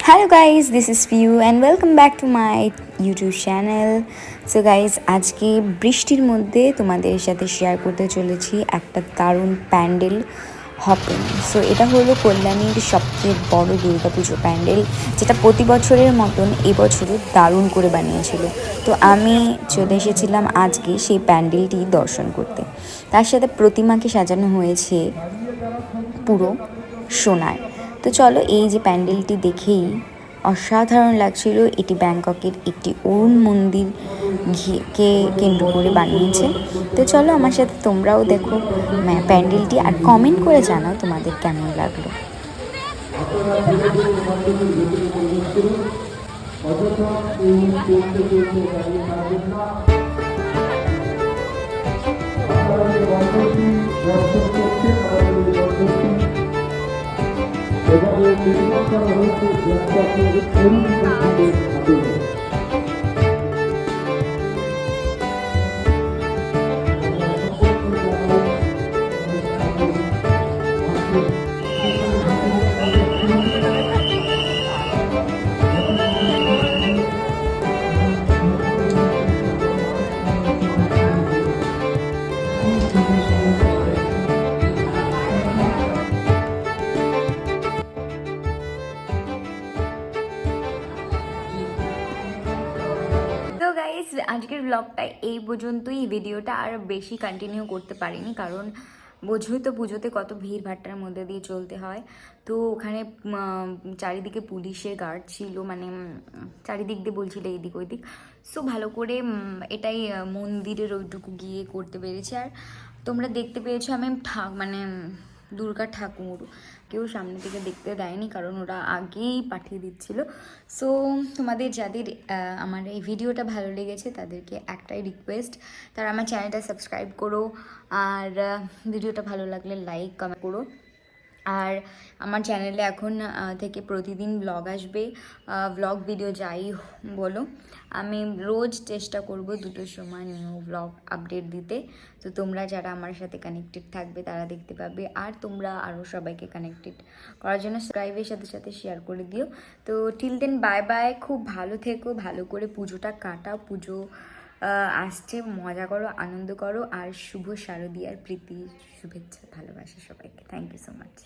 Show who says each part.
Speaker 1: Hello guys, this is Piu and welcome back to my YouTube channel. So guys, আজকে বৃষ্টির মধ্যে তোমাদের সাথে শেয়ার করতে চলেছি একটা দারুণ প্যান্ডেল হপিং। সো এটা হলো কল্যাণীর সবচেয়ে বড় দুর্গাপুজো প্যান্ডেল, যেটা প্রতি বছরের মতন এবছরও দারুণ করে বানিয়েছিল। তো আমি চলে এসেছিলাম আজকে সেই প্যান্ডেলটি দর্শন করতে। তার সাথে প্রতিমাকে সাজানো হয়েছে পুরো সোনার। তো চলো, এই যে প্যান্ডেলটি দেখেই অসাধারণ লাগছিল। এটি ব্যাংককের একটি অরুণ মন্দির কে কেন্দ্র করে বানিয়েছে। তো চলো, আমার সাথে তোমরাও দেখো প্যান্ডেলটি, আর কমেন্ট করে জানাও তোমাদের কেমন লাগলো।
Speaker 2: এভাবে নির্মাণ করা হয়েছে ব্যাংককের অরুণ মন্দিরের আদলে।
Speaker 1: তো গাইস, আজকের ব্লগটা এই পর্যন্তই। ভিডিওটা আর বেশি কন্টিনিউ করতে পারিনি, কারণ বোঝোই তো পুজোতে কত ভিড় ভাট্টার মধ্যে দিয়ে চলতে হয়। তো ওখানে চারিদিকে পুলিশের গার্ড ছিল, মানে চারিদিক দিয়ে বলছিল এইদিক ওইদিক। সো ভালো করে এটাই মন্দিরের ওইটুকু গিয়ে করতে পেরেছি। আর তোমরা দেখতে পেয়েছো আমি মানে দুর্গা ঠাকুর কেউ সামনে থেকে দেখতে দেয়নি, কারণ ওরা আগেই পাঠিয়ে দিচ্ছিল। সো তোমাদের যাদের আমার এই ভিডিওটা ভালো লেগেছে তাদেরকে একটাই রিকোয়েস্ট, তারা আমার চ্যানেলটা সাবস্ক্রাইব করো, আর ভিডিওটা ভালো লাগলে লাইক কমেন্ট করো। আর আমার চ্যানেলে এখন থেকে প্রতিদিন ব্লগ আসবে, ব্লগ ভিডিও যাই বলো, আমি রোজ চেষ্টা করব 2টোর সময় নিউ ব্লগ আপডেট দিতে। তো তোমরা যারা আমার সাথে কানেক্টেড থাকবে তারা দেখতে পাবে, আর তোমরা আরও সবাইকে কানেক্টেড করার জন্য সাবস্ক্রাইবের সাথে সাথে শেয়ার করে দিও। তো টিল দেন বাই বাই, খুব ভালো থেকো, ভালো করে পুজোটা কাটাও। পুজো আসছে, মজা করো, আনন্দ করো, আর শুভ শারদীয়ার প্রীতি শুভেচ্ছা ভালোবাসা সবাইকে। Thank you so much.